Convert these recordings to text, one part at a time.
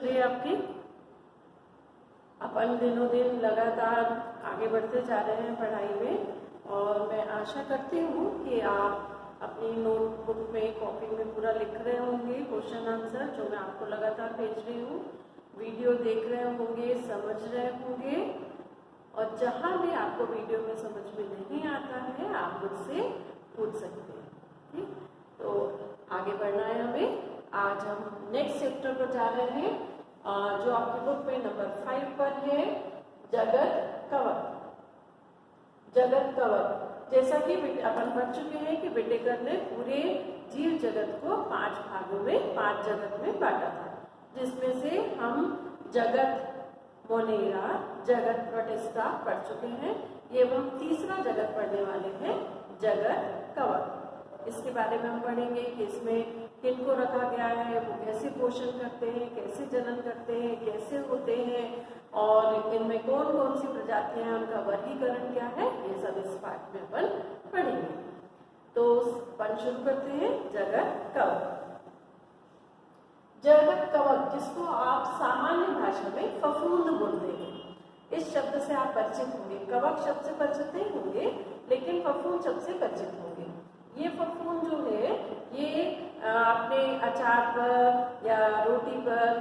ये आपकी अपन दिनों दिन लगातार आगे बढ़ते जा रहे हैं पढ़ाई में, और मैं आशा करती हूँ कि आप अपनी नोटबुक में, कॉपी में पूरा लिख रहे होंगे क्वेश्चन आंसर जो मैं आपको लगातार भेज रही हूँ, वीडियो देख रहे होंगे, समझ रहे होंगे, और जहाँ भी आपको वीडियो में समझ में नहीं आता है आप मुझसे पूछ सकते हैं। ठीक, तो आगे बढ़ना है हमें। आज हम नेक्स्ट चैप्टर पर जा रहे हैं जो आपकी बुक में नंबर 5 पर है, जगत कवक। जगत कवक, जैसा कि अपन पढ़ चुके हैं कि विटेकर ने पूरे जीव जगत को 5 भागों में, 5 जगत में बांटा था, जिसमें से हम जगत मोनेरा, जगत प्रोटिस्टा पढ़ चुके हैं। ये हम तीसरा जगत पढ़ने वाले हैं, जगत कवक। इसके बारे में हम पढ़ेंगे कि इसमें किनको रखा गया है, वो कैसे पोषण करते हैं, कैसे जनन करते हैं, कैसे होते हैं, और इनमें कौन कौन सी प्रजातियां हैं, उनका वर्गीकरण क्या है, ये सब इस पाठ में अपन पढ़ेंगे। तो अपन शुरू करते हैं। जगत कवक। जगत कवक, जिसको आप सामान्य भाषा में फफूंद बोलते हैं, इस शब्द से आप परिचित होंगे। कवक शब्द से परिचित नहीं होंगे, लेकिन फफूंद शब्द से परिचित होंगे। ये फफूंद जो है ये आपने अचार पर या रोटी पर,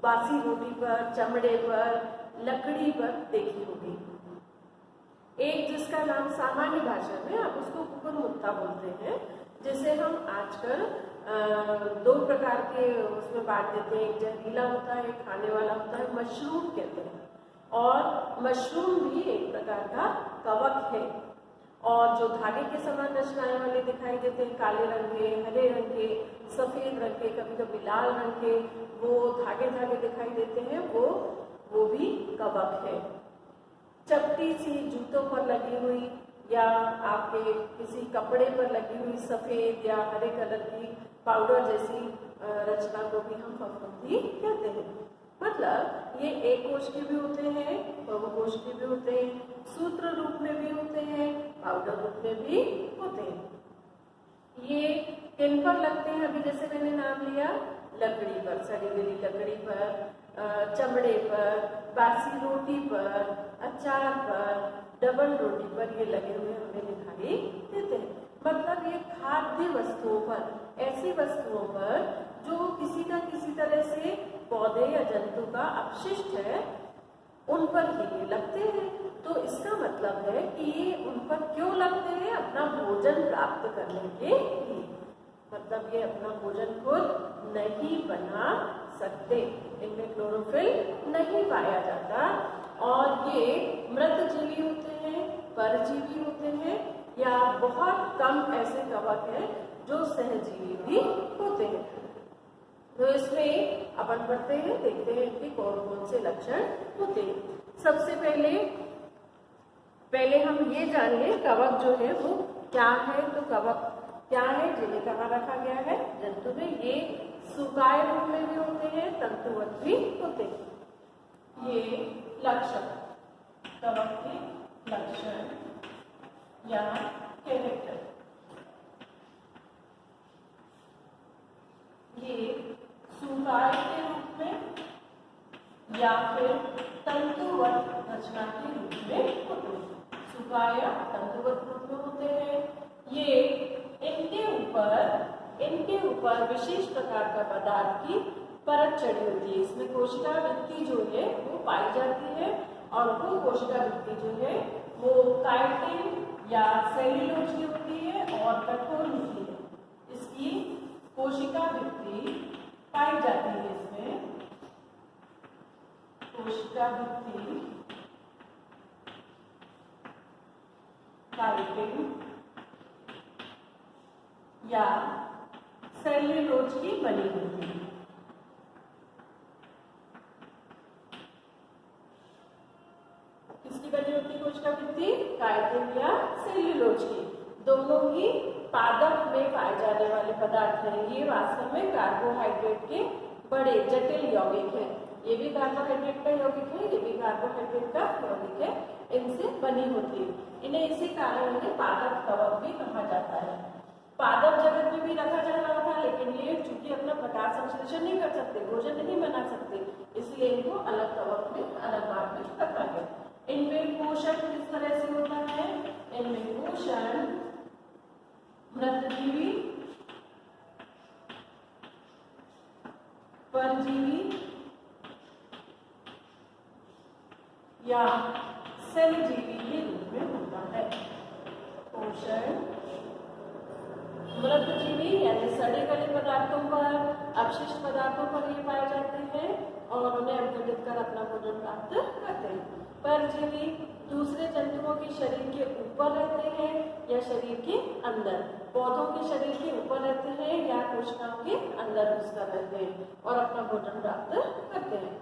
बासी रोटी पर, चमड़े पर, लकड़ी पर देखी होगी। एक जिसका नाम सामान्य भाषा में आप उसको कुकुरमुत्ता बोलते हैं, जिसे हम आजकल 2 प्रकार के उसमें बांट देते हैं। एक जहरीला होता है, एक खाने वाला होता है, मशरूम कहते हैं। और मशरूम भी एक प्रकार का कवक है, और जो धागे के समान रचनाएं वाले दिखाई देते हैं, काले रंग के, हरे रंग के, सफेद रंग के, कभी कभी लाल रंग के, वो धागे धागे दिखाई देते हैं, वो भी कवक है। चपटी सी जूतों पर लगी हुई या आपके किसी कपड़े पर लगी हुई सफेद या हरे कलर की पाउडर जैसी रचना को भी हम फफूंदी कहते हैं। मतलब ये एक कोश के भी होते हैं, बहुकोश के भी होते हैं, सूत्र रूप में भी होते हैं, पाउडर रूप में भी होते हैं। ये किन पर लगते हैं? अभी जैसे मैंने नाम लिया, लकड़ी पर, सड़ी गली लकड़ी पर, चमड़े पर, बासी रोटी पर, अचार पर, डबल रोटी पर ये लगे हुए हमें दिखाई देते हैं। मतलब ये खाद्य वस्तुओं पर, ऐसी वस्तुओं पर जो किसी न किसी तरह से पौधे या जंतु का अपशिष्ट है, उन पर ही लगते हैं। तो इसका मतलब है कि ये उन पर क्यों लगते हैं? अपना भोजन प्राप्त करने के लिए। मतलब ये अपना भोजन खुद नहीं बना सकते, इनमें क्लोरोफिल नहीं पाया जाता, और ये मृत जीवी होते हैं, परजीवी होते हैं, या बहुत कम ऐसे कवक हैं जो सहजीवी भी होते हैं। तो इसमें अपन पढ़ते हैं, देखते हैं कि कौन कौन से लक्षण होते हैं। सबसे पहले हम ये जान लें कवक जो है वो क्या है। तो कवक क्या है, जिन्हें कहाँ रखा गया है? जंतु में। ये सुकाय रूप में भी होते हैं, तंतुवत भी होते हैं। ये लक्षण, कवक के लक्षण या कैरेक्टर, ये सुकाय के रूप में या फिर तंतुवत रचना के रूप में होते हैं। सुकाय या तंतुवत रूप में होते हैं। ये इनके ऊपर विशेष प्रकार का पदार्थ की परत चढ़ी होती है। इसमें कोशिका भित्ति जो है वो पाई जाती है, और वो कोशिका भित्ति जो है वो काइटिन या सेल्यूलोज की होती है और कठोर होती है। इसकी कोशिका भित्ति पाई जाती है। इसमें कोशिका भित्ति काइटिन या सेल्यूलोज की बनी होती है। किसकी बनी होती है कोशिका भित्ति? काइटिन या सेल्यूलोज की। दोनों ही पादप में पाए जाने वाले पदार्थ हैं। ये वास्तव में कार्बोहाइड्रेट के बड़े जटिल यौगिक हैं। ये भी कार्बोहाइड्रेट का यौगिक है, ये भी कार्बोहाइड्रेट का यौगिक है, इनसे बनी होती है। इन्हें इसी कारण इन्हें पादप कवक भी कहा जाता है। पादप जगत में भी रखा जा रहा था, लेकिन ये चूंकि क्योंकि अपना प्रकाश संश्लेषण नहीं कर सकते, भोजन नहीं बना सकते, इसलिए इनको अलग कवक में, अलग भाग में रखा गया। इनमें पोषण किस तरह से होता है? इनमें पोषण मृतजीवी, परजीवी या सेलजीवी के रूप में होता है। पोषण मृतजीवी यानी सड़े गले पदार्थों पर, अपशिष्ट पदार्थों पर ये पाए जाते हैं और उन्हें अपघटित कर अपना भोजन प्राप्त करते हैं। परजीवी दूसरे जंतुओं के शरीर के ऊपर रहते हैं या शरीर के अंदर, पौधों के शरीर के ऊपर रहते हैं या कोशिकाओं के अंदर घुसकर रहते हैं और अपना भोजन प्राप्त करते हैं।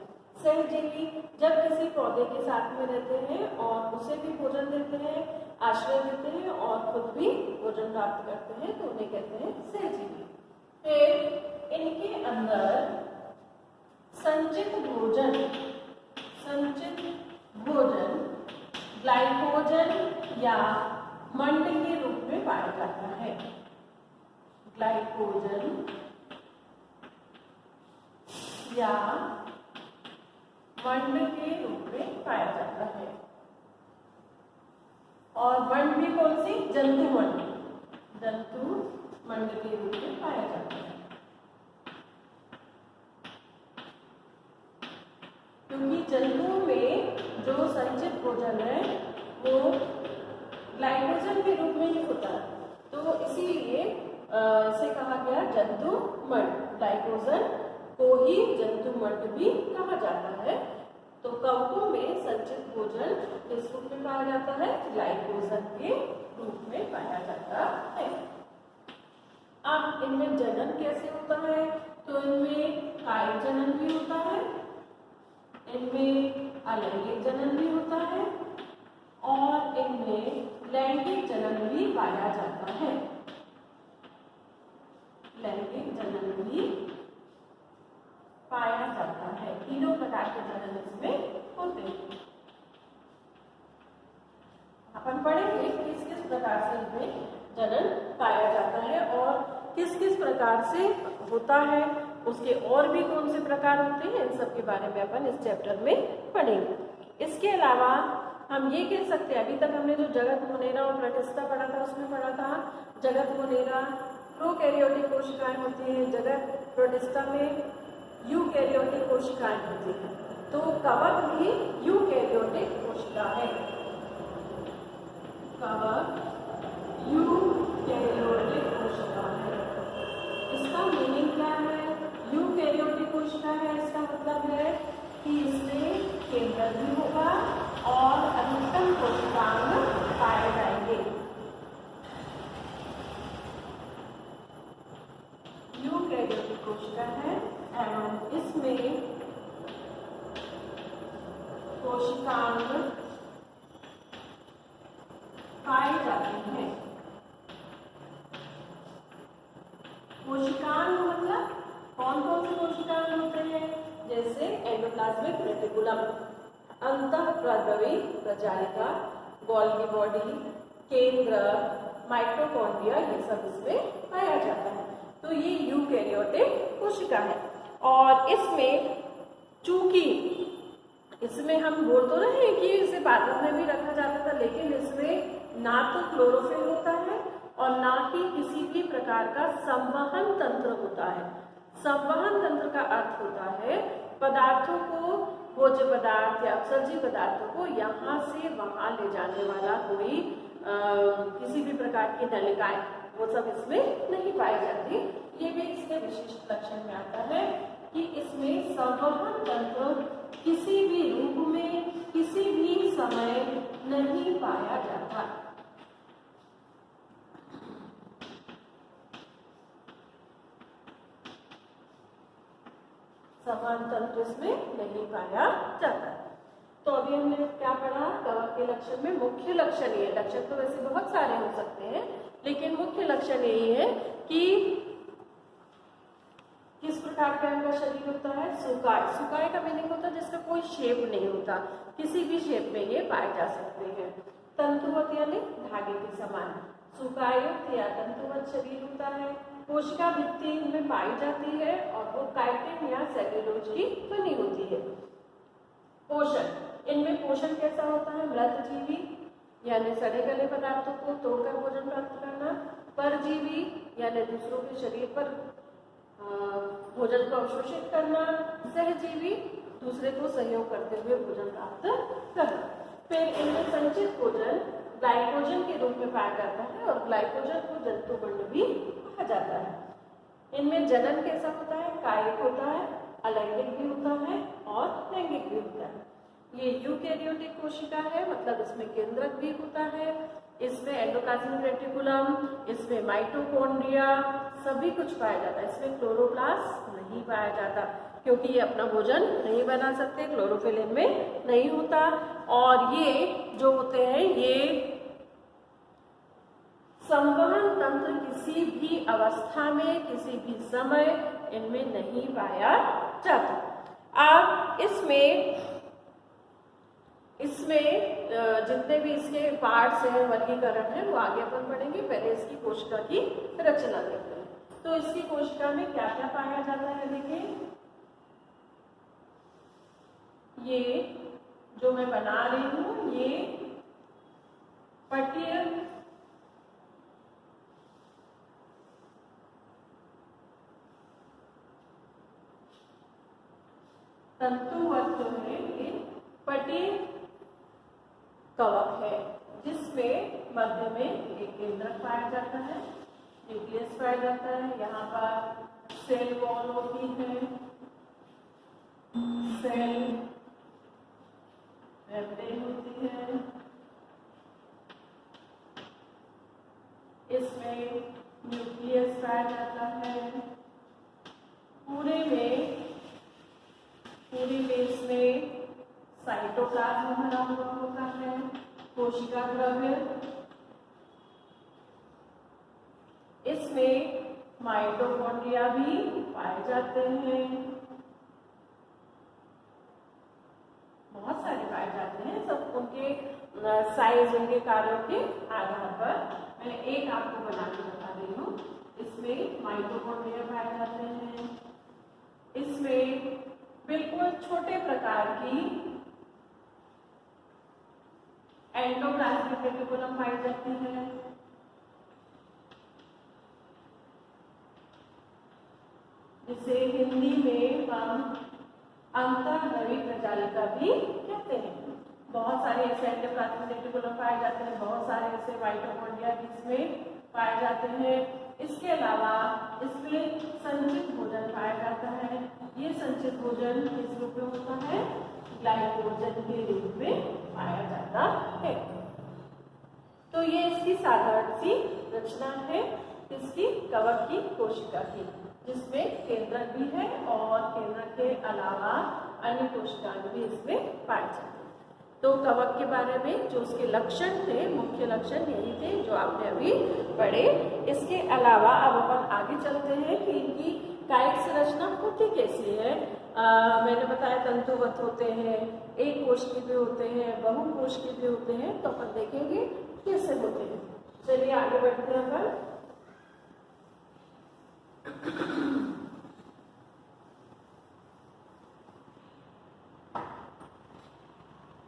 सहजीवी जब किसी पौधे के साथ में रहते हैं और उसे भी भोजन देते हैं, आश्रय देते हैं और खुद भी भोजन प्राप्त करते हैं, तो उन्हें कहते हैं सहजीवी। फिर इनके अंदर संचित भोजन ग्लाइकोजन या मंड के रूप में पाया जाता है। ग्लाइकोजन या मंड के रूप में पाया जाता है। और मंड भी कौन सी? जंतु मंड के रूप में पाया जाता है, क्योंकि जंतुओं में जो संचित भोजन है वो ग्लाइकोजन के रूप में ही होता है, तो इसीलिए इसे कहा गया जंतु मंड। ग्लाइकोजन को ही जंतु मंड भी कहा जाता है। तो कवकों में संचित भोजन किस रूप में पाया जाता है? ग्लाइकोजन के रूप में पाया जाता है। अब इनमें जनन कैसे होता है? तो इनमें कायिक जनन भी होता है, इनमें अलैंगिक जनन भी होता है और इनमें लैंगिक जनन भी पाया जाता है। लैंगिक जनन भी पाया जाता है। तीनों प्रकार के जनन इसमें होते हैं। अपन पढ़ेंगे किस किस प्रकार से इसमें जनन पाया जाता है और किस किस प्रकार से होता है, उसके और भी कौन से प्रकार होते हैं, इन सब के बारे में अपन इस चैप्टर में पढ़ेंगे। इसके अलावा हम ये कह सकते हैं, अभी तक हमने जो जगत मोनेरा और प्रोटिस्टा पढ़ा था उसमें पढ़ा था जगत मोनेरा प्रोकैरियोटिक कोशिकाएं होती हैं, जगत प्रोटिस्टा में यूकैरियोटिक कोशिकाएं होती हैं। तो कवक भी यूकैरियोटिक कोशिका है। कवक यूकैरियोटिक कोशिका है। इसका मीनिंग क्या है? यूकैरियोटिक कोशिका है, इसका मतलब है कि इसमें केंद्र भी होगा और अधिकतम कोशिकांग पाए जाएंगे। यूकैरियोटिक कोशिका है एवं इसमें कोशिकांग पाए जाते हैं। कोशिकांग मतलब कौन कौन से कोशिकांग होते हैं? जैसे एंडोप्लाज्मिक रेटिकुलम, अंतःप्रद्रवी प्रजालिका, गोल्गी बॉडी, केंद्र, माइटोकॉन्ड्रिया, ये सब इसमें पाया जाता है। तो ये यूकैरियोटिक कोशिका है और इसमें चूंकि इसमें हम बोल तो रहे हैं कि इसे पादप में भी रखा जाता था, लेकिन इसमें ना तो क्लोरोफिल होता है और ना ही किसी भी प्रकार का संवहन तंत्र होता है। संवहन तंत्र का अर्थ होता है पदार्थों को, भोज्य पदार्थ या अपसर्जी पदार्थों को यहाँ से वहां ले जाने वाला कोई किसी भी प्रकार की नलिकाएं, वो सब इसमें नहीं पाई जाती। ये भी इसके विशिष्ट लक्षण में आता है कि इसमें संवहन तंत्र किसी भी रूप में किसी भी समय नहीं पाया जाता। संवहन तंत्र इसमें नहीं पाया जाता। तो अभी हमने क्या पढ़ा? कवक के लक्षण में मुख्य लक्षण ये, लक्षण तो वैसे बहुत सारे हो सकते हैं, लेकिन मुख्य लक्षण यही है कि किस प्रकार का इनका शरीर होता है? सुकाय। सुकाय का मीनिंग होता है जिसका कोई शेप नहीं होता, किसी भी शेप में ये पाए जा सकते हैं। तंतुवत यानी धागे के समान, सुकायुक्त या तंतुवत शरीर होता है। कोशिका भित्ति में पाई जाती है और वो काइटिन या सेल्यूलोज की बनी होती है। पोषण, इनमें पोषण कैसा होता है? मृतजीवी यानी सड़े गले पदार्थों को तोड़कर भोजन प्राप्त करना, परजीवी यानी दूसरों के शरीर पर भोजन को अवशोषित करना, सहजीवी दूसरे को सहयोग करते हुए भोजन प्राप्त करना। फिर इनमें संचित भोजन ग्लाइकोजन के रूप में पाया जाता है और ग्लाइकोजन को जंतुगुण्ड भी कहा जाता है। इनमें जनन कैसा होता है? कायिक होता है, अलैंगिक भी होता है और लैंगिक भी होता है। ये यूकैरियोटिक कोशिका है, मतलब इसमें केंद्रक भी होता है, इसमें एंडोप्लाज्मिक रेटिकुलम, इसमें माइटोकॉन्ड्रिया सभी कुछ पाया जाता है। इसमें क्लोरोप्लास्ट नहीं पाया जाता क्योंकि ये अपना भोजन नहीं बना सकते, क्लोरोफिल इनमें नहीं होता। और ये जो होते हैं ये संवहन तंत्र किसी भी अवस्था में किसी भी समय इनमें नहीं पाया जाता। अब इसमें जितने भी इसके पार्ट्स हैं, वर्गीकरण है, वो आगे अपन पढ़ेंगे। पहले इसकी कोशिका की रचना देखते हैं। तो इसकी कोशिका में क्या क्या पाया जाता है? देखिए, ये जो मैं बना रही हूं ये पटीय तंतुवत जो है ये पटीय कवक है, जिसमें मध्य में एक केंद्रक पाया जाता है, न्यूक्लियस पाया जाता है। यहाँ पर सेल वॉल होती है, सेल मेम्ब्रेन होती है, इसमें न्यूक्लियस पाया जाता है। पूरे में इसमें साइटोप्लाज्म भरा हुआ होता है, कोशिका द्रव्य, इसमें माइटोकॉन्ड्रिया भी पाए जाते हैं, बहुत सारे पाए जाते हैं, सब उनके साइज, उनके कार्यों के आधार पर। मैं एक आपको बना के बता रही हूँ। इसमें माइटोकॉन्ड्रिया पाए जाते हैं, इसमें बिल्कुल छोटे प्रकार की एंडोप्लाज्मिक रेटिकुलम पाई जाती है, जिसे हिंदी में हम अंतर्द्रवी प्रजालिका भी कहते हैं। बहुत सारे ऐसे एंडोप्लाज्मिक रेटिकुलम पाए जाते हैं, बहुत सारे ऐसे माइटोकॉन्ड्रिया भी इसमें पाए जाते हैं। इसके अलावा इसमें संचित भोजन पाया जाता है। ये संचित भोजन किस रूप में होता है? ग्लाइकोजन के रूप में पाया जाता है। तो ये इसकी साधारण सी रचना है इसकी कवक की कोशिका की, जिसमें केंद्रक भी है और केंद्रक के अलावा अन्य कोशिकाएं भी इसमें पाई जाती हैं। तो कवक के बारे में जो उसके लक्षण थे, मुख्य लक्षण यही थे जो आपने अभी पढ़े। इसके अलावा अब अपन आगे चलते हैं कि इनकी कायिक संरचना होती कैसी है। मैंने बताया तंतुवत होते हैं, एक कोशिकीय भी होते हैं, बहुकोशिकीय भी होते हैं, तो अपन देखेंगे कैसे होते हैं। चलिए आगे बढ़ते हैं अपन।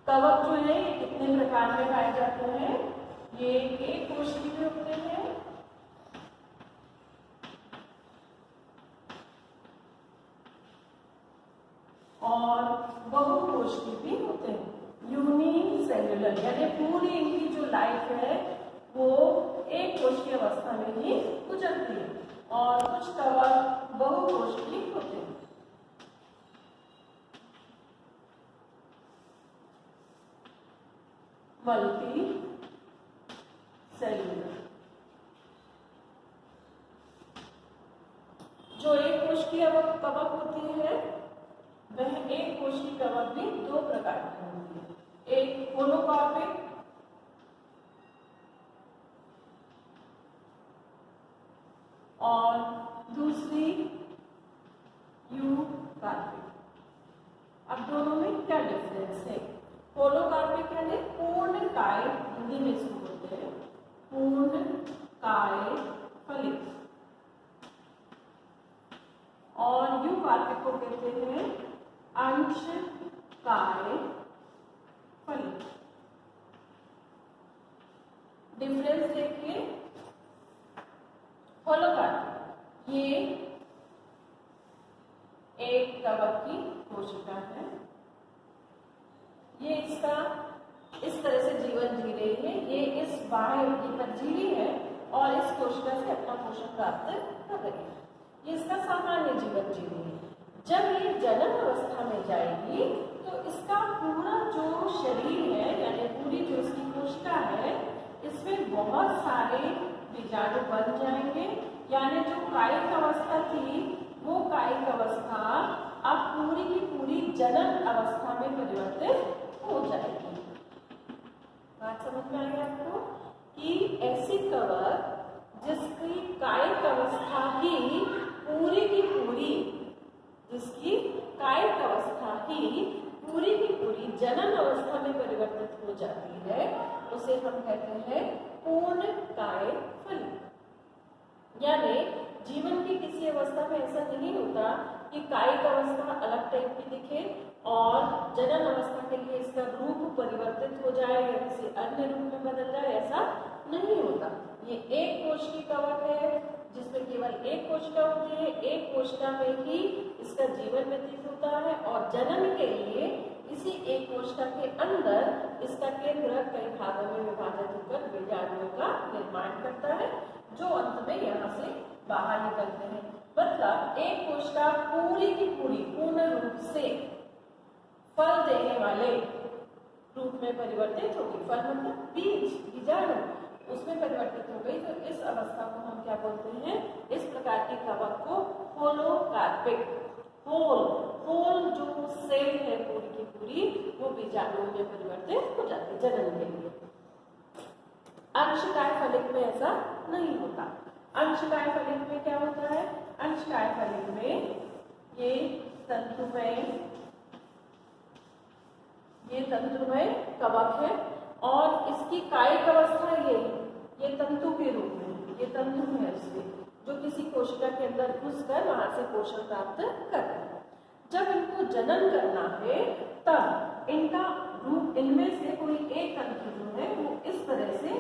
कवक जो है ये कितने प्रकार में पाए जाते हैं? ये एक कोशिकीय भी होते हैं और बहुकोशिकीय भी होते हैं। यूनिसेल्युलर यानी पूरी इनकी जो लाइफ है वो एक कोशिकीय अवस्था में ही गुजरती है और कुछ कवक बहुकोशिकीय होते हैं। मल्टी सेल्युलर, जो एक कोशिकीय कवक होती है वह एक कोशिकीय कवक भी दो प्रकार की होती है। एक मोनोकार्पिक और दूसरी यूकार्पिक। अब दोनों में क्या डिफरेंस है? होलोकार्पिक यानी पूर्ण काय, हिंदी में इसको बोलते हैं पूर्ण काय फलित, होते हैं अंशकाय फलित। डिफरेंस देखिए, फॉलो कर, ये एक कवक की कोशिका है, ये इसका इस तरह से जीवन जी रही है, ये इस बाह्य परजीवी है और इस कोशिका से अपना पोषण प्राप्त कर रही है, ये इसका सामान्य जीवन जी रही है। जब ये जनन अवस्था में जाएगी तो इसका पूरा जो शरीर है यानी पूरी जो इसकी कोशिका है, इसमें बहुत सारे बीजाणु बन जाएंगे, यानी जो कायिक अवस्था थी वो कायिक अवस्था अब पूरी की पूरी जनन अवस्था में परिवर्तित हो जाएगी। बात समझ में आई आपको कि ऐसी कवक जिसकी कायिक अवस्था ही पूरी की पूरी, जिसकी कायिक अवस्था ही पूरी की पूरी जनन अवस्था में परिवर्तित हो जाती है, उसे हम कहते हैं पूर्णकाय फलित। यानी जीवन की किसी अवस्था में ऐसा नहीं होता कि कायिक अवस्था अलग टाइप की दिखे और जनन अवस्था के लिए इसका रूप परिवर्तित हो जाए या किसी अन्य रूप में बदल जाए, ऐसा नहीं होता। ये एक कोश की कवक है जिसमें केवल एक कोशिका होती है, एक कोशिका में ही इसका जीवन व्यतीत होता है और जनन के लिए इसी एक कोशिका के अंदर इसका केंद्र कई भागों में विभाजित होकर बीजाणुओं का निर्माण करता है, जो अंत में यहाँ से बाहर निकलते हैं। मतलब एक कोशिका पूरी की पूरी पूर्ण रूप से फल देने वाले रूप में परिवर्तित होगी। फल मतलब बीज, बीजाणु, उसमें परिवर्तित हो गई। तो इस अवस्था को हम क्या बोलते हैं? इस प्रकार की कवक को होलोकार्पिक, होल जो सेल है पूरी की पूरी, वो बीजाणु में परिवर्तित हो जाती है जनन के लिए। अंशकाय फलित में ऐसा नहीं होता। अंशकाय फलित में क्या होता है? अंशकाय फलित में ये तंतुमय कवक है और इसकी कायिक अवस्था ये तंतु के रूप में, ये तंतु है इसके, जो किसी कोशिका के अंदर घुसकर वहां से पोषण प्राप्त करता है। जब इनको जनन करना है तब इनका रूप, इनमें से कोई एक तंतु जो है वो इस तरह से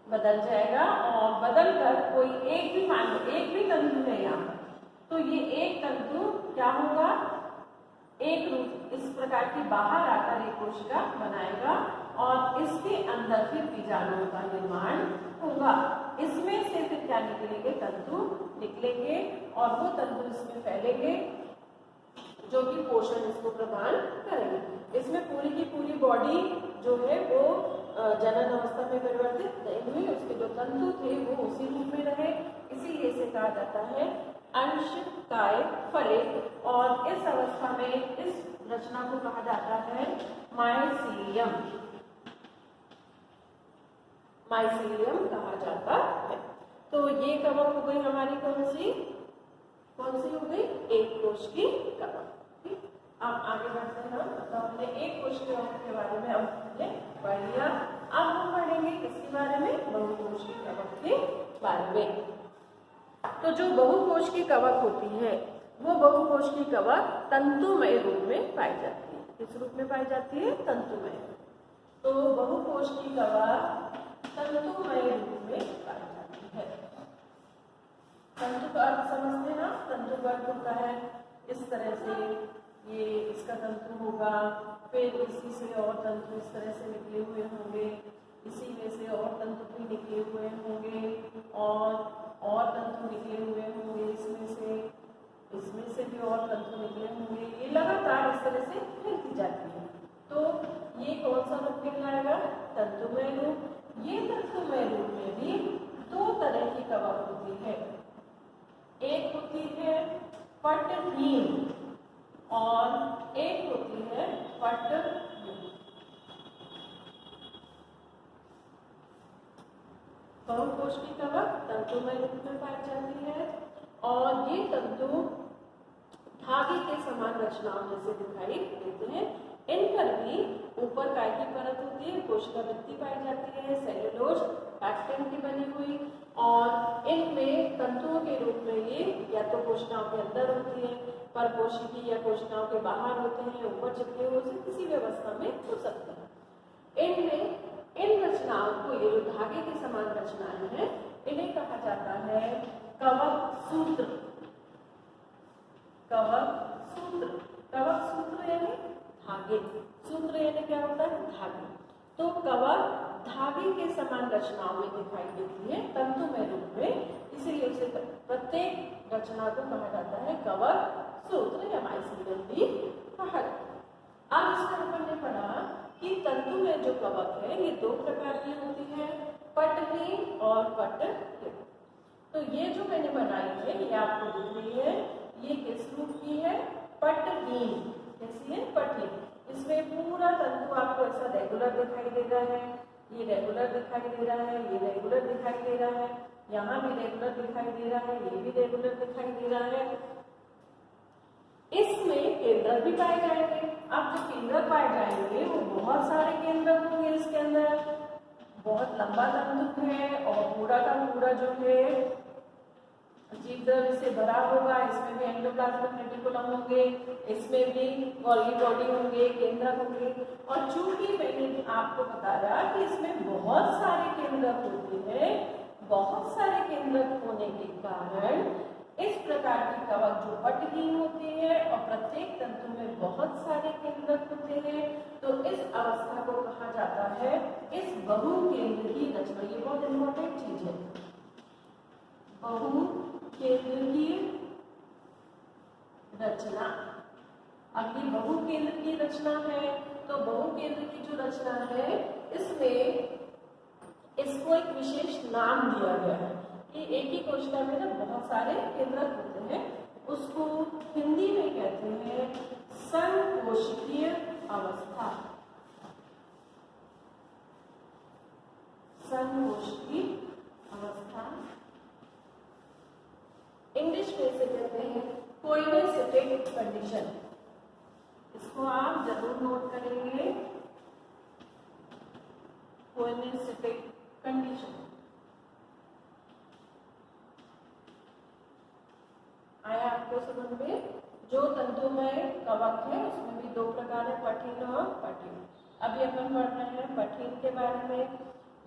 बदल जाएगा और बदल कर कोई एक भी, मान लो एक भी तंतु है यहाँ, तो ये एक तंतु क्या होगा? एक रूप इस प्रकार की बाहर आकर एक कोशिका बनाएगा और इसके अंदर फिर बीजाणुओं का निर्माण होगा। इसमें से फिर क्या निकलेंगे? तंतु निकलेंगे और वो तंतु इसमें फैलेंगे जो कि पोषण इसको प्रदान करेंगे। इसमें पूरी की पूरी बॉडी जो है वो जनन अवस्था में परिवर्तित नहीं हुई, उसके जो तंतु थे वो उसी रूप में रहे, इसीलिए इसे कहा जाता है अंशकाय फलित। और इस अवस्था में इस रचना को कहा जाता है माइसीलियम, माइसीलियम कहा जाता है। तो ये कवक हो गई हमारी कौन सी हो गई? एक कोश की कवक। अब आगे बढ़ते हैं। तो हमने एक कोश की कवक के बारे में हमने पढ़ लिया। अब हम पढ़ेंगे किसके बारे में? बहुकोश की कवक के बारे में। तो जो बहुकोश की कवक होती है वो बहुकोश की कवक तंतुमय रूप में पाई जाती है। किस रूप में पाई जाती है? तंतुमय। तो बहुकोश की कवक तंतुमय रूप में पाई जाती है। तंतु का अर्थ समझते हैं ना? तंतु का अर्थ होता है इस तरह से, ये इसका तंतु होगा, फिर इसी से और तंतु इस तरह से निकले हुए होंगे, इसी में से और तंतु भी निकले हुए होंगे और तंतु निकले हुए होंगे, इसमें से भी और तंतु निकले होंगे। ये लगातार इस तरह से फैलती जाती है। तो ये कौन सा रूप कहलाएगा? तंतुमय रूप। ये तंतुमय रूप में भी दो तरह की कवक होती है। एक होती है पटहीन और एक होती है पटयुक्त। बहुकोश की कवक तंतुमय रूप में पाई जाती है और ये तंतु धागे के समान रचनाओं जैसे दिखाई देते हैं। इन पर भी ऊपर काय की परत होती है, कोशिका भित्ति पाई जाती है, सेल्यूलोज एक्टिन की बनी हुई, और इनमें तंतुओं के रूप में ये या तो कोशिकाओं के अंदर होती है परकोशिकी या कोशिकाओं के बाहर होते हैं, ऊपर चिपके हुए से किसी भी अवस्था में हो सकते हैं। इनमें इन रचनाओं को, ये जो धागे के समान रचनाएं हैं, इन्हें कहा जाता है कवक सूत्र। कवक सूत्र, कवक सूत्र यानी धागे, सूत्र यानी क्या होता है, धागे। तो कवक धागे के समान रचनाओं में दिखाई देती है तंतुमय रूप में, इसीलिए उसे प्रत्येक रचना को कहा जाता है कवक सूत्र या माइसीलियम भी कहा जाता है। अब इसमें अपन ने पढ़ा कि तंतु में जो कवक है ये दो प्रकार की होती है, पटहीन और पटयुक्त। तो ये जो मैंने बनाई है, ये आपको दिख रही है, ये किस रूप की है, पटहीन। कैसी है, पटहीन। इसमें पूरा तंतु आपको ऐसा रेगुलर दिखाई दे रहा है, ये रेगुलर दिखाई दे रहा है, ये रेगुलर दिखाई दे रहा है, यहाँ भी रेगुलर दिखाई दे रहा है, ये भी रेगुलर दिखाई दे रहा है। इसमें केंद्रक भी पाए जाएंगे। अब जो केंद्रक पाए जाएंगे वो बहुत सारे केंद्रक होंगे इसके अंदर, बहुत लंबा तंतु है और पूरा का पूरा जो है जीवद्रव्य से भरा होगा। इसमें भी एंडोप्लाज्मिक रेटिकुलम होंगे, इसमें भी गोल्गी बॉडी होंगे, केंद्रक होंगे। और चूंकि मैंने आपको बताया कि इसमें बहुत सारे केंद्रक होते हैं, बहुत सारे केंद्रक होने के कारण इस प्रकार की कवक जो पटहीन होती है और प्रत्येक तंतु में बहुत सारे केंद्रक होते हैं, तो इस अवस्था को कहा जाता है इस बहुकेंद्रीय रचना। ये बहुत इंपॉर्टेंट चीज है, बहुकेंद्रीय रचना। अब ये बहुकेंद्र की रचना है, तो बहुकेंद्र की जो रचना है इसमें इसको एक विशेष नाम दिया गया है कि एक ही कोशिका में ना बहुत सारे केंद्रक होते हैं, उसको हिंदी में कहते हैं संकोशिकीय अवस्था। संकोशिकीय अवस्था इंग्लिश में से कहते हैं कोइनेसिटिक कंडीशन। इसको आप जरूर नोट करेंगे, कोइनेसिटिक कंडीशन। आया आपको समझ में? जो तंतुमय कवक है उसमें भी दो प्रकार है, पटहीन और पटहीन। अभी अपन पढ़ रहे हैं पटहीन के बारे में।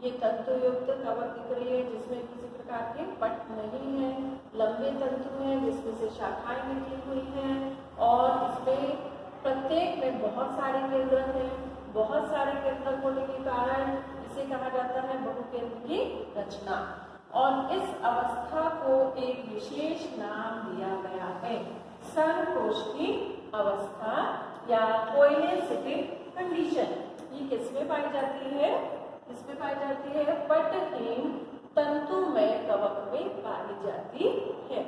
ये तंतुयुक्त कवक दिख रही है जिसमें किसी प्रकार के पट नहीं है, लंबे तंतु हैं जिसमें से शाखाएं निकली हुई हैं और इसमें प्रत्येक में बहुत सारे केंद्रक हैं। बहुत सारे केंद्रक होने के कारण इसे कहा जाता है बहुकेंद्र की रचना। और इस अवस्था को एक विशेष नाम दिया गया है संकोशिकीय अवस्था या कोइनेसिटिक कंडीशन। ये किसमें पाई जाती है? इसमें पाई जाती है पटहीन तंतुमय कवक में पाई जाती है।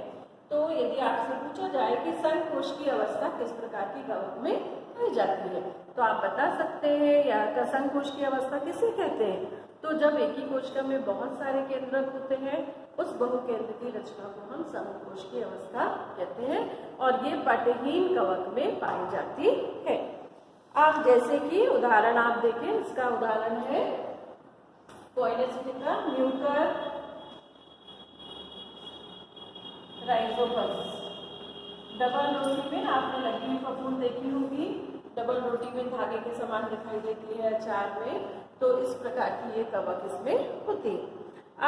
तो यदि आपसे पूछा जाए कि संकोशिकीय अवस्था किस प्रकार की कवक में पाई जाती है, तो आप बता सकते हैं या संकोशिकीय अवस्था किसे कहते हैं? तो जब एक ही कोशिका में बहुत सारे केंद्रक होते हैं, उस बहुकेंद्र की रचना को हम संकोशिकीय अवस्था कहते हैं और ये पटहीन कवक में पाई जाती है। आप जैसे कि उदाहरण आप देखें, इसका उदाहरण है कोइनेसिटिक का म्यूकर राइजोपस। डबल रोटी में आपने लगी हुई फफूंद देखी होगी, डबल रोटी में धागे के समान दिखाई देती है अचार में, तो इस प्रकार की ये कवक इसमें होती है।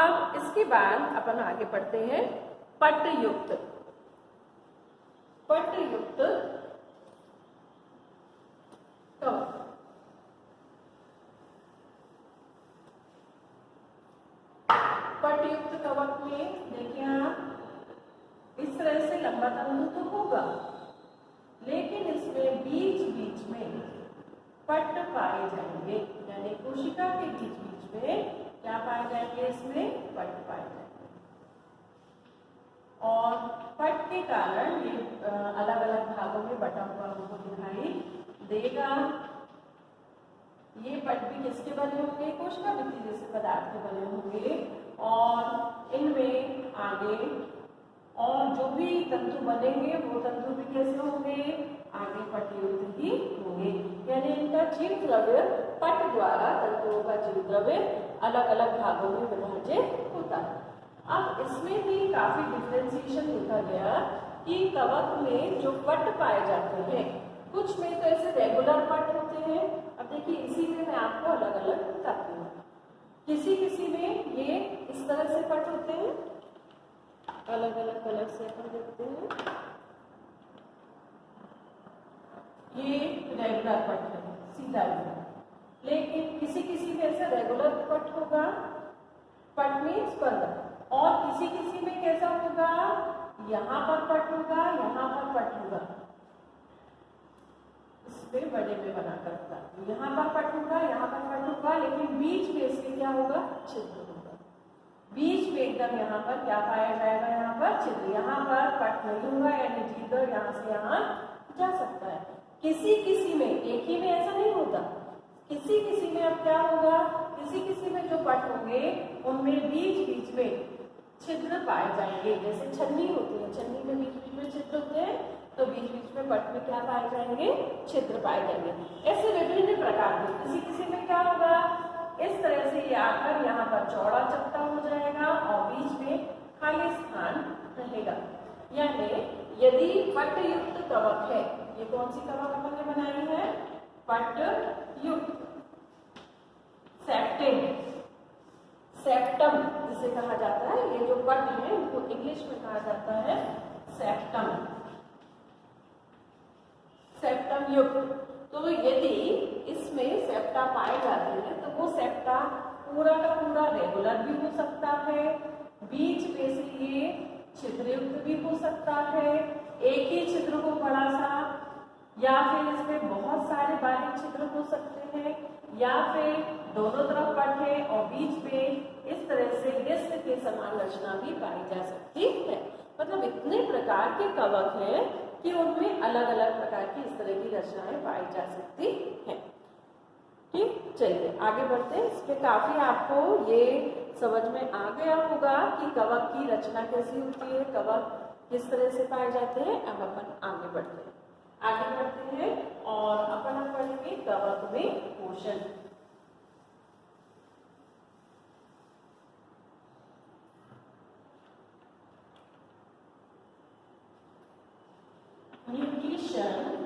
अब इसके बाद अपन आगे बढ़ते हैं पटयुक्त। पटयुक्त कवक। पटयुक्त कवक में देखिए आप, इस तरह से लंबा तंतु तो होगा, लेकिन इसमें बीच बीच में पट पाए जाएंगे, यानी कोशिका के बीच बीच में क्या पाए जाएंगे? इसमें पट पाए जाएंगे। और पट के कारण ये अलग अलग भागों में बटा हुआ हमको दिखाई देगा। ये पट भी किसके बने होंगे? कोशिका भित्ति जैसे पदार्थ के बने होंगे और इनमें आगे और जो भी तंतु बनेंगे वो तंतु भी कैसे होंगे? आगे पटयुक्त ही होंगे, यानी इनका जीवद्रव्य पट द्वारा तंतुओं का जीवद्रव्य अलग अलग भागों में विभाजित होता है। अब इसमें भी काफी डिफ्रेंसिएशन देखा गया कि कवक में जो पट पाए जाते हैं, कुछ में तो ऐसे रेगुलर पट होते हैं। अब देखिए इसी में मैं आपको अलग अलग बताती हूँ। किसी किसी में ये इस तरह से पट होते हैं, अलग अलग कलर से अपन देखते हैं। ये रेगुलर पट है, सीधा है। लेकिन किसी किसी में ऐसा रेगुलर पट होगा, पट मीन्स पर्दा, और किसी किसी में कैसा होगा, यहाँ पर पट होगा, यहाँ पर पट होगा। इसमें बड़े में बना करता, यहाँ पर पट होगा, यहाँ पर पट होगा, लेकिन बीच में इसके क्या होगा, छिद्र होगा। बीच में एकदम यहाँ पर क्या पाया जाएगा, यहाँ पर छिद्र। यहाँ पर पट नहीं होगा, यानी जीतर यहाँ से यहाँ जा सकता है। किसी किसी में, एक ही में ऐसा नहीं होता, किसी किसी में अब क्या होगा, किसी किसी में जो पट होंगे उनमें बीच बीच में छिद्र पाए जाएंगे। जैसे छन्नी होती है, छन्नी में बीच बीच में छिद्र होते हैं, तो बीच बीच में पट में क्या पाए जाएंगे, छिद्र पाए जाएंगे। ऐसे विभिन्न प्रकार के, किसी किसी में क्या होगा, इस तरह से ये आकर यहाँ पर चौड़ा चपटा हो जाएगा और बीच में खाली स्थान रहेगा। यानी यदि पट युक्त कवक है, ये कौन सी कवक अपन ने बनाई है, पट युक्त, सेप्टेड, सेप्टम जिसे कहा जाता है, ये जो पट है उनको इंग्लिश में कहा जाता है सेप्टम, सेप्टम युक्त। तो यदि इसमें सेप्टा पाए जाते हैं तो वो सेप्टा पूरा का पूरा रेगुलर भी हो सकता है, बीच में से ये छिद्रयुक्त भी हो सकता है, एक ही छिद्र को बड़ा सा, या फिर इसमें बहुत सारे बारीक छिद्र हो सकते हैं, या फिर दोनों तरफ पट है और बीच में इस तरह से डिस्क के समान रचना भी पाई जा सकती है। मतलब इतने प्रकार के कवक हैं कि उनमें अलग अलग प्रकार की इस तरह की रचनाएं पाई जा सकती हैं। ठीक, चलिए आगे बढ़ते हैं। इसमें काफी आपको ये समझ में आ गया होगा कि कवक की रचना कैसी होती है, कवक किस तरह से पाए जाते हैं। अब अपन आगे बढ़ते हैं, आगे बढ़ते हैं और अपन पढ़ेंगे कवक में पोषण। Nutrition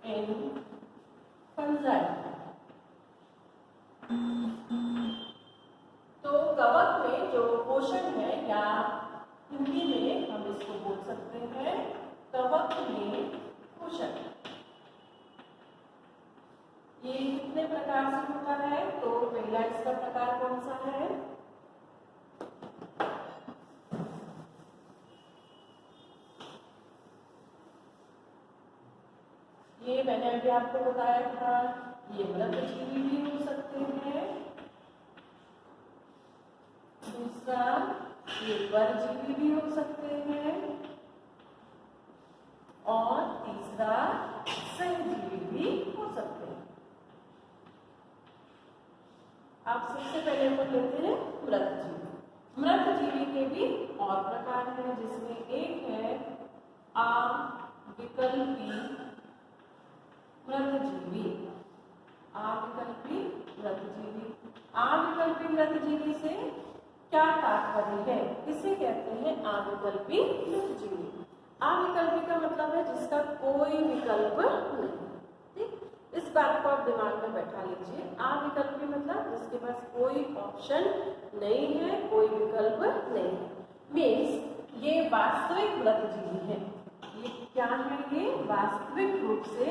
in fungi. तो कवक में जो पोषण है, या हिंदी में हम इसको बोल सकते हैं कवक में पोषण। ये कितने प्रकार से होता है, तो पहला इसका प्रकार कौन सा है, ये मैंने अभी आपको बताया था, ये मृतजीवी भी हो सकते हैं। दूसरा ये परजीवी भी हो सकते हैं, और तीसरा सहजीवी भी हो सकते हैं। आप सबसे पहले हम लेते हैं मृतजीवी। मृतजीवी के भी और प्रकार हैं, जिसमें एक है अविकल्पी मृतजीवी। अविकल्पी मृतजीवी, अविकल्पी मृतजीवी से क्या तात्पर्य है, किसे कहते हैं अविकल्पी मृतजीवी। अविकल्पी का मतलब है जिसका कोई विकल्प नहीं। ठीक, इस बात को आप दिमाग में बैठा लीजिए। अविकल्पी मतलब जिसके पास कोई ऑप्शन नहीं है, कोई विकल्प नहीं है। मीन्स ये वास्तविक मृतजीवी है। ये क्या है, ये वास्तविक रूप से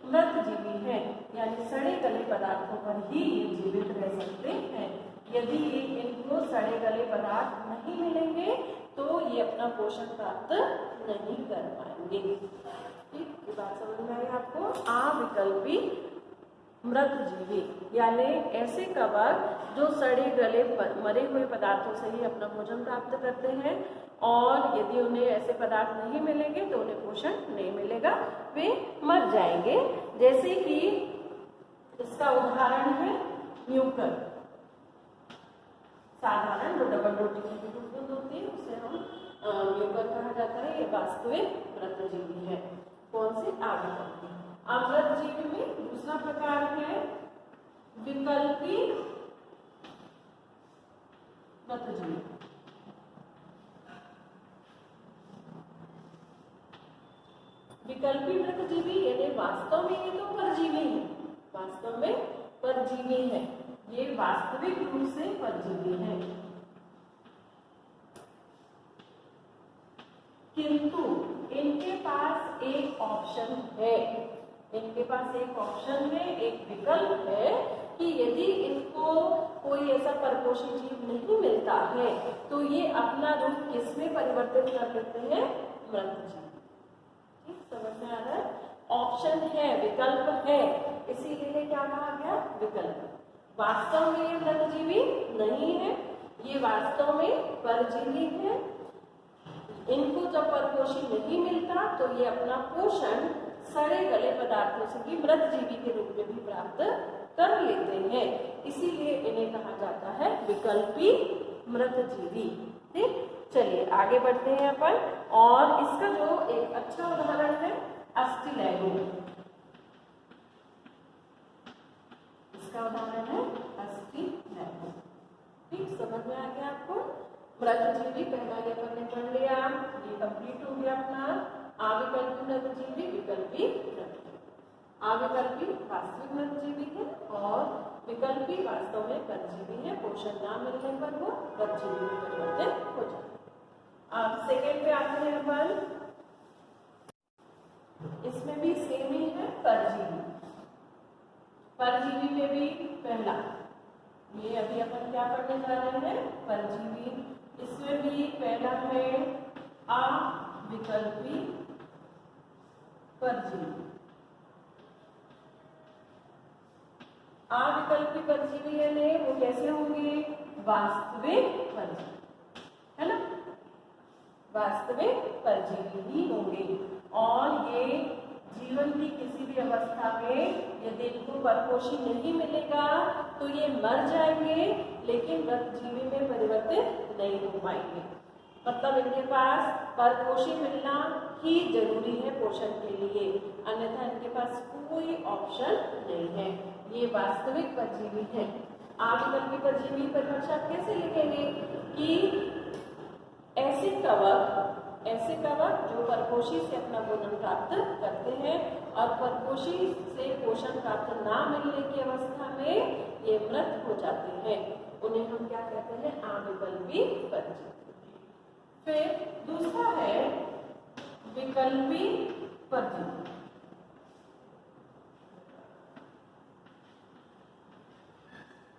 मृतजीवी है, यानी सड़े गले पदार्थों पर ही ये जीवित रह सकते हैं। यदि इनको सड़े गले पदार्थ नहीं मिलेंगे तो ये अपना पोषण प्राप्त नहीं कर पाएंगे। ठीक, ये बात समझ में आई आपको। अविकल्पी मृतजीवी यानी ऐसे कवक जो सड़े गले मरे हुए पदार्थों से ही अपना भोजन प्राप्त करते हैं, और यदि उन्हें ऐसे पदार्थ नहीं मिलेंगे तो उन्हें पोषण नहीं मिलेगा, वे मर जाएंगे। जैसे कि इसका उदाहरण है म्यूकर, साधारण जो डबल रोटी की जो दूध होती है उसे हम म्यूकर कहा जाता है। ये वास्तविक मृतजीवी है। कौन से, अविकल्पी। अमृतजीवी में दूसरा प्रकार है विकल्पी मृतजीवी। विकल्पी मृतजीवी यानी वास्तव में ये तो परजीवी है, वास्तव में परजीवी है, ये वास्तविक रूप से परजीवी है, किंतु इनके पास एक ऑप्शन है, इनके पास एक ऑप्शन है, एक विकल्प है कि यदि इनको कोई ऐसा परपोषी जीव नहीं मिलता है तो ये अपना रूप किसमें परिवर्तित कर लेते हैं, मृतजीव। ठीक, समझ में आ रहा है? ऑप्शन है, विकल्प है, इसीलिए क्या कहा गया, विकल्प। वास्तव में ये मृतजीवी नहीं है, ये वास्तव में परजीवी है। इनको जब परपोषी नहीं मिलता तो ये अपना पोषण सड़े गले पदार्थों से भी मृतजीवी के रूप में भी प्राप्त कर लेते हैं, इसीलिए इन्हें कहा जाता है विकल्पी मृतजीवी। ठीक, चलिए आगे बढ़ते हैं अपन, और इसका जो एक अच्छा उदाहरण है अस्टिलैगो, इसका उदाहरण है अस्टिलैगो। ठीक, समझ में आ गया आपको? मृतजीवी पहला ये अपन ने पढ़ लिया, ये कंप्लीट हो गया अपना अविकल्पी मृतजीवी, विकल्पी मृतजीवी। अविकल्पी वास्तविक मृतजीवी है और विकल्पी वास्तव में परजीवी है, पोषण ना मिलने पर वो परजीवी में परिवर्तित हो जाता है। अब सेकेंड पे आते हैं अपन, इसमें भी सेम ही है, परजीवी। परजीवी में भी पहला ये अभी अपन क्या पढ़ने जा रहे हैं, परजीवी, इसमें भी पहला है अविकल्पी परजीवी। अविकल्पी परजीवी यानी वो कैसे होंगे, वास्तविक परजीवी, है ना, वास्तविक परजीवी ही होंगे, और ये जीवन की किसी भी अवस्था में यदि इनको परपोषी नहीं मिलेगा तो ये मर जाएंगे, लेकिन मृतजीवी में परिवर्तित नहीं हो पाएंगे। मतलब इनके पास परपोषी मिलना ही जरूरी है पोषण के लिए, अन्यथा इनके पास कोई ऑप्शन नहीं है, ये वास्तविक परजीवी है। अविकल्पी परजीवी परिभाषा कैसे लिखेंगे कि ऐसे कवक जो परपोषी से अपना भोजन प्राप्त करते हैं और परपोषी से पोषण प्राप्त ना मिलने की अवस्था में ये मृत हो जाते हैं, उन्हें हम क्या कहते हैं, अविकल्पी परजीवी। फिर दूसरा है विकल्पी परजीवी।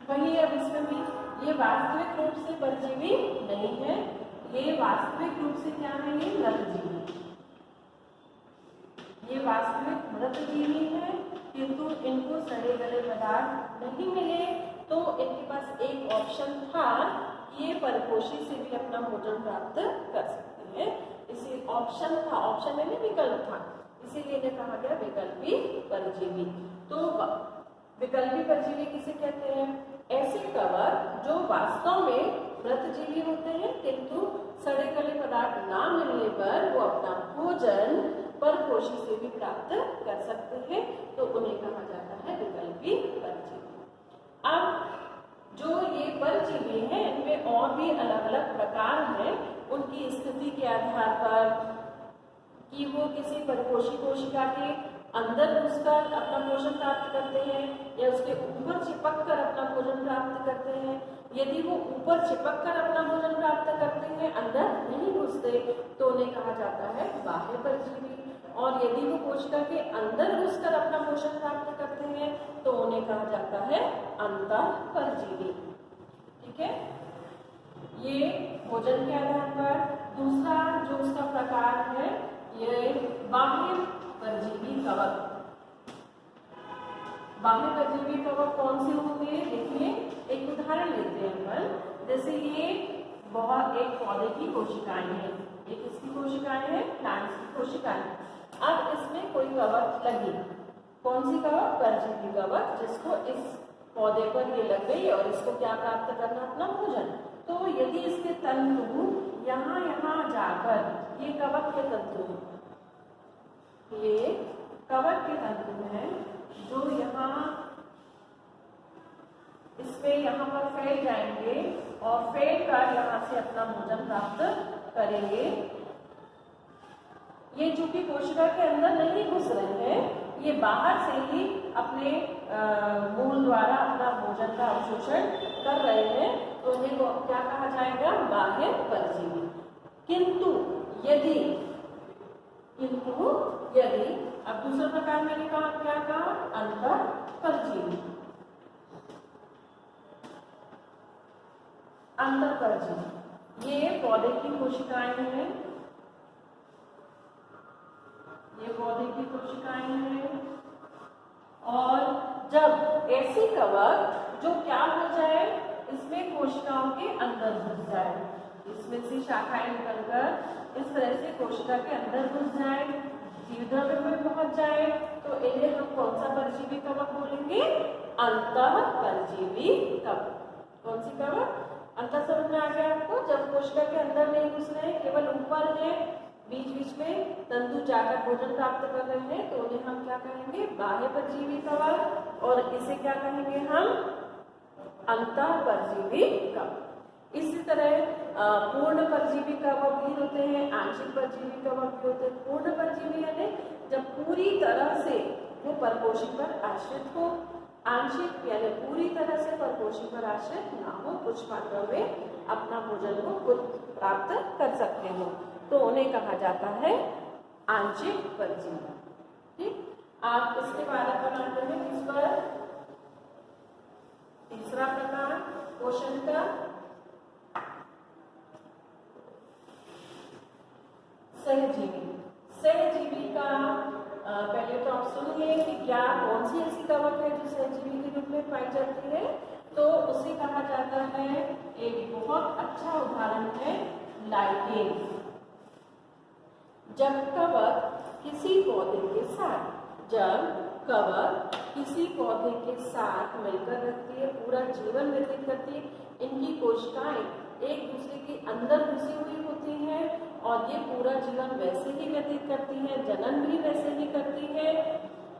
वही अब इसमें भी ये वास्तविक रूप से परजीवी नहीं है, ये वास्तविक रूप से क्या है, ये मृतजीवी, ये वास्तविक मृतजीवी है, किंतु इनको सड़े गले पदार्थ नहीं मिले तो इनके पास एक ऑप्शन था कि ये परपोषी से भी अपना भोजन प्राप्त कर सकते हैं, इसी ऑप्शन था, ऑप्शन यानी विकल्प था, इसीलिए इन्हें कहा गया विकल्पी परजीवी। तो विकल्पी परजीवी किसे कहते हैं, ऐसे कवक जो वास्तव में मृतजीवी होते हैं किंतु सड़े गले पदार्थ ना मिलने पर वो अपना भोजन परपोषी से भी प्राप्त कर सकते हैं, तो उन्हें कहा जाता है विकल्पी परजीवी। अब जो ये परजीवी हैं इनमें और भी अलग अलग प्रकार हैं, उनकी स्थिति के आधार पर कि वो किसी परपोषी कोशिका के अंदर घुसकर अपना पोषण प्राप्त करते हैं या उसके ऊपर चिपक कर अपना भोजन प्राप्त करते हैं। यदि वो ऊपर चिपक कर अपना भोजन प्राप्त करते हैं, अंदर नहीं घुसते, तो उन्हें कहा जाता है बाह्य परजीवी, और यदि वो कोशिका के अंदर घुसकर अपना पोषण प्राप्त करते हैं तो उन्हें कहा जाता है अंतः परजीवी। ठीक है, ये भोजन के आधार पर। दूसरा जो उसका प्रकार है ये बाह्य परजीवी कवक। बाह्य परजीवी कवक कौन से होंगे, देखिए एक उदाहरण लेते हैं अपन, जैसे ये बहुत एक पौधे की कोशिकाएं हैं, एक इसकी कोशिकाएं हैं, प्लांट्स की कोशिकाएं। अब इसमें कोई कवक लगी, कौन सी कवक, परजीवी कवक, जिसको इस पौधे पर ये लग गई और इसको क्या प्राप्त करना, अपना भोजन। तो यदि इसके तंतु यहाँ जाकर, ये कवक के तंतु, ये कवक के तंतु हैं जो यहाँ इसमें यहाँ पर फैल जाएंगे और फैल कर यहाँ से अपना भोजन प्राप्त करेंगे। ये चूंकि कोशिका के अंदर नहीं घुस रहे हैं, ये बाहर से ही अपने मूल द्वारा अपना भोजन का अवशोषण कर रहे हैं, तो इन्हें क्या कहा जाएगा? बाह्य परजीवी। किंतु यदि अब दूसरा प्रकार मैंने कहा, क्या कहा? अंतः परजीवी। अंतः परजीवी ये पौधे की कोशिकाएं हैं, ये पौधे की कोशिकाएं हैं। और जब ऐसी कवक जो क्या हो जाए, इसमें कोशिकाओं के अंदर घुस जाए, इसमें से शाखाएं निकलकर इस तरह से कोशिका के अंदर घुस जाए, जीवद्रव्य में पहुंच जाए, तो इन्हें हम कौन सा परजीवी कवक बोलेंगे? अंतः परजीवी कवक। कौन सी कवक? अंतः समझ में आ गया आपको? जब कोशिका के अंदर नहीं घुस रहे, केवल ऊपर है, बीच बीच में तंतु जाकर भोजन प्राप्त कर रहे हैं, तो उन्हें हम क्या कहेंगे? बाह्य परजीवी कवक। और इसे क्या कहेंगे हम? अंतः परजीवी कवक। इसी तरह पूर्ण परजीवी कवक भी होते हैं, आंशिक परजीवी कवक भी होते हैं। पूर्ण परजीवी यानी जब पूरी तरह से वो परपोषी पर आश्रित हो, आंशिक यानी पूरी तरह से परपोषी पर आश्रित ना हो, कुछ मात्रा में अपना भोजन को खुद प्राप्त कर सकते हो, तो उन्हें कहा जाता है आंशिक परजीवी। ठीक, आप इसके बारे में बनाते हैं किस पर? तीसरा प्रकार पोषण का सहजीवी। सहजीवी का पहले तो आप सुनिए कि क्या कौन सी ऐसी कवक है जो सहजीवी के रूप में पाई जाती है। तो उसे कहा जाता है, एक बहुत अच्छा उदाहरण है लाइकेन। जब कवक किसी पौधे के साथ मिलकर रहती है, पूरा जीवन व्यतीत करती है, इनकी कोशिकाएं एक दूसरे के अंदर घुसी हुई होती हैं और ये पूरा जीवन वैसे ही व्यतीत करती हैं, जनन भी वैसे ही करती है।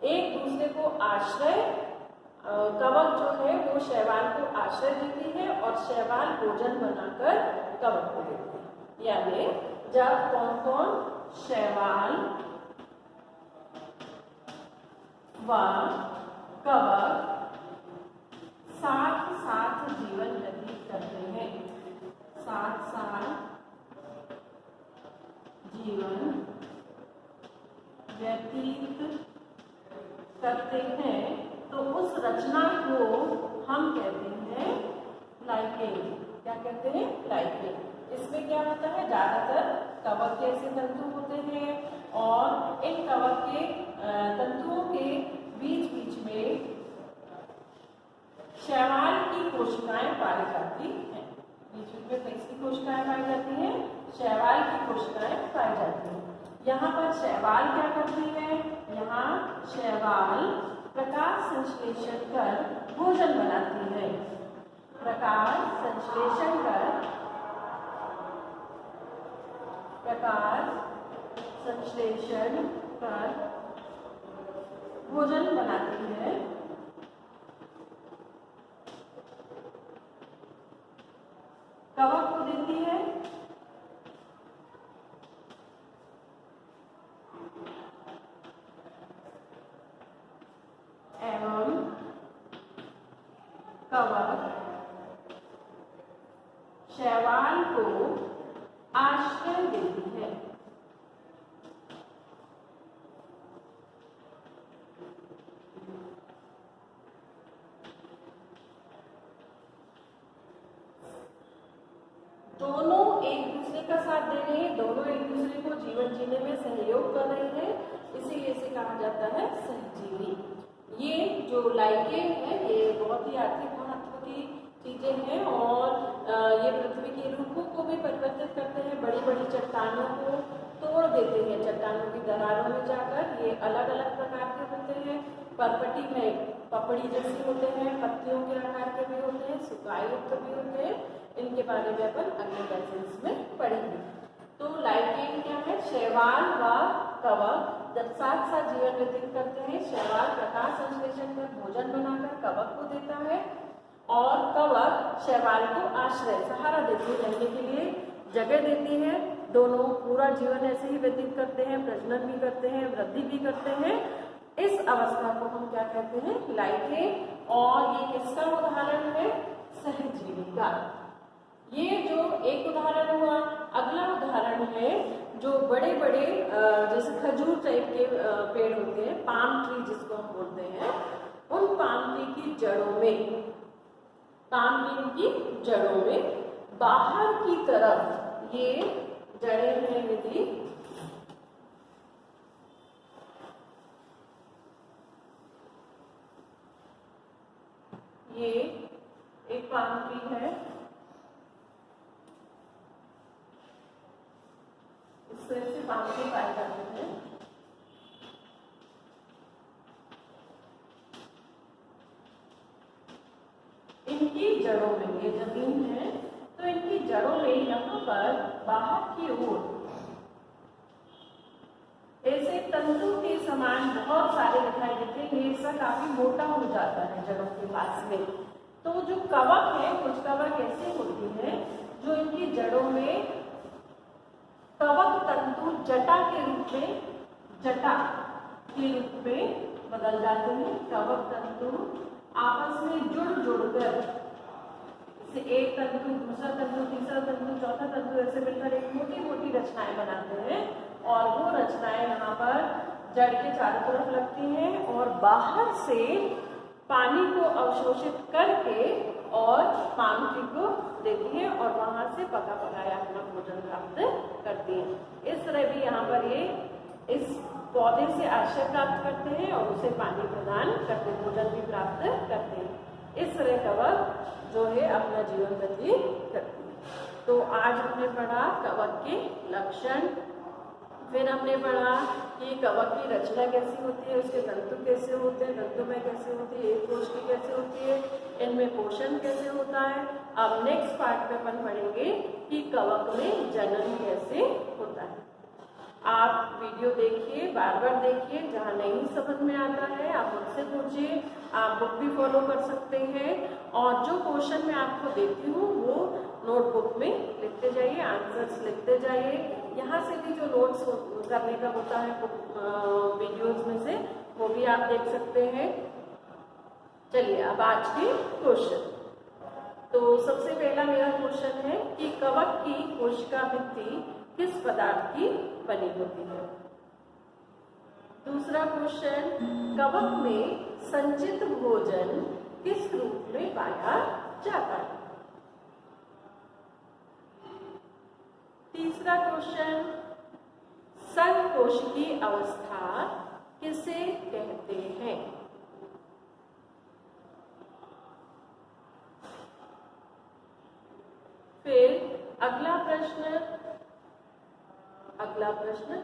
एक दूसरे को आश्रय, कवक जो है वो शैवाल को आश्रय देती है और शैवाल भोजन बनाकर कवक को देते हैं। यानी जब कौन कौन? शैवाल व कवक साथ साथ जीवन व्यतीत करते हैं, साथ साथ जीवन व्यतीत करते हैं, तो उस रचना को हम कहते हैं लाइकेन। क्या कहते हैं? लाइकेन। इसमें क्या होता है? ज्यादातर कवक के ऐसे तंतु होते हैं और इन कवक के तंतुओं के बीच बीच में शैवाल की कोशिकाएं पाई जाती हैं। बीच बीच में किसकी कोशिकाएं पाई जाती हैं? शैवाल की कोशिकाएं पाई जाती हैं। यहाँ पर शैवाल क्या करती है? यहाँ शैवाल प्रकाश संश्लेषण कर भोजन बनाती है। प्रकाश संश्लेषण कर भोजन बनाती है। कवक को देती है एवं कवक शैवाल को आश्रय देती है। दोनों एक दूसरे का साथ दे रहे हैं, दोनों एक दूसरे को जीवन जीने में सहयोग कर रहे हैं, इसीलिए इसे कहा जाता है सहजीवी। ये जो लाइकेन है ये बहुत ही आर्थिक महत्व की चीजें हैं और ये पृथ्वी के रूपों को भी परिवर्तित करते हैं। बड़ी बड़ी चट्टानों को तोड़ देते हैं, चट्टानों की दरारों में जाकर। ये अलग अलग प्रकार के होते हैं। परपटी में पपड़ी जैसे होते हैं, पत्तियों के आकार के भी होते हैं, सुकाई युक्त भी होते हैं। इनके बारे में अपन अगले लेसन्स में पढ़ेंगे। तो लाइकेन क्या है? शैवाल व कवक जब साथ साथ जीवन व्यतीत करते हैं, शैवाल प्रकाश संश्लेषण कर भोजन बनाकर कवक को देता है और कवक शैवाल को आश्रय, सहारा देती है, रहने के लिए जगह देती है दोनों पूरा जीवन ऐसे ही व्यतीत करते हैं, प्रजनन भी करते हैं, वृद्धि भी करते हैं। इस अवस्था को हम क्या कहते हैं, लाइके। और ये किसका उदाहरण है, सहजीवी का। ये जो एक उदाहरण हुआ, अगला उदाहरण है जो बड़े बड़े जैसे खजूर टाइप के पेड़ होते हैं, पाम ट्री जिसको हम बोलते हैं, उन पाम ट्री की जड़ों में, पाम ट्री की जड़ों में बाहर की तरफ ये जड़ें हैं यदि, ये एक पाम ट्री है, इस तरह से पाम ट्री पाए जाते हैं। इनकी जड़ों में, ये जमीन है तो इनकी जड़ों में यहाँ पर बाहर की ओर ऐसे तंतु के समान बहुत सारे दिखाई देते हैं। ये हिस्सा काफी मोटा हो जाता है जड़ों के पास में। तो जो कवक है, कुछ कवक ऐसी होती है जो इनकी जड़ों में कवक तंतु जटा के रूप में, जटा के रूप में बदल जाते हैं। कवक तंतु आपस में जुड़कर, एक तंतु दूसरा तंतु तीसरा तंतु चौथा तंतु ऐसे मिलकर एक मोटी मोटी रचनाएं बनाते हैं और वो रचनाएं यहाँ पर जड़ के चारों तरफ लगती हैं और बाहर से पानी को अवशोषित करके और पाम ट्री को देती है और वहां से पका पकाया अपना भोजन प्राप्त करती है। इस तरह भी यहाँ पर ये इस पौधे से आश्रय प्राप्त करते हैं और उसे पानी प्रदान करते, भोजन भी प्राप्त करते हैं। इस तरह कवक जो है अपना जीवन व्यतीत करती है। तो आज हमने पढ़ा कवक के लक्षण, फिर हमने पढ़ा कि कवक की रचना कैसी होती है, उसके तंतु कैसे होते हैं, तंतुमय कैसे होती है, एक कोशिका कैसे होती है, इनमें पोषण कैसे होता है। अब नेक्स्ट पार्ट में अपन पढ़ेंगे कि कवक में जनन कैसे होता है। आप वीडियो देखिए, बार बार देखिए, जहाँ नहीं समझ में आता है आप मुझसे पूछिए, आप बुक भी फॉलो कर सकते हैं और जो क्वेश्चन मैं आपको देती हूँ वो नोटबुक में लिखते जाइए, आंसर्स लिखते जाइए। यहाँ से भी जो नोट्स करने का होता है वीडियोस में से, वो भी आप देख सकते हैं। चलिए अब आज के क्वेश्चन। तो सबसे पहला मेरा क्वेश्चन है कि कवक की कोशिका भित्ति किस पदार्थ की बनी होती है। दूसरा क्वेश्चन, कवक में संचित भोजन किस रूप में पाया जाता है। तीसरा क्वेश्चन, संकोशिकी अवस्था किसे कहते हैं। फिर अगला प्रश्न,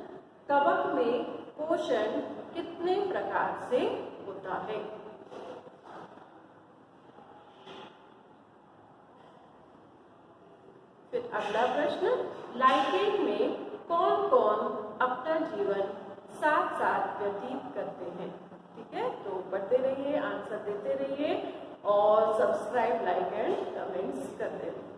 कवक में पोषण कितने प्रकार से होता है। फिर अगला प्रश्न, लाइकेन में कौन कौन अपना जीवन साथ साथ व्यतीत करते हैं। ठीक है, तो पढ़ते रहिए, आंसर देते रहिए और सब्सक्राइब, लाइक एंड कमेंट्स करते रहिए।